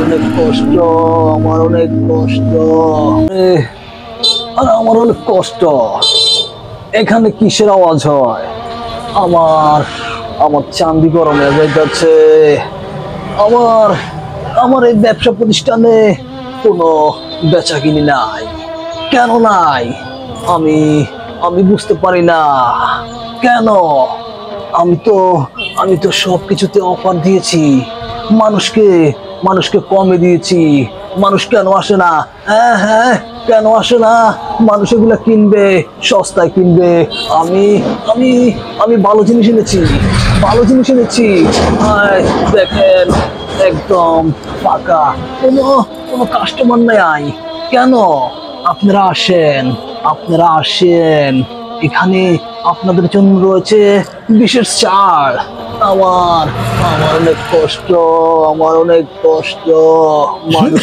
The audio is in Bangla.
অনেক কষ্ট, আমার অনেক কষ্ট, আমার অনেক কষ্ট। এখানে কিসের আওয়াজ হয়? আমার আমার চান্দি গরম হয়ে যাইতেছে। আমার আমার এই ব্যবসা প্রতিষ্ঠানে কোনো বেচা কিনি নাই। কেন নাই? আমি আমি বুঝতে পারি না কেন। আমি তো আমি তো সবকিছুতে অফার দিয়েছি, মানুষকে মানুষকে কমে দিয়েছি। মানুষ কেন আসে না? হ্যাঁ হ্যাঁ, কেন আসে না? মানুষ এগুলা কিনবে, সস্তায় কিনবে। আমি আমি আমি ভালো জিনিস এনেছি, ভালো জিনিস এনেছি। আয়, দেখেন, একদম ফাঁকা, কোনো কোনো কাস্টমার নাই। কেন? আপনারা আসেন, আপনারা আসেন, এখানে আপনাদের জন্য রয়েছে বিশেষ ছাড়। আমার আমার অনেক কষ্ট, আমার অনেক কষ্ট। মানুষ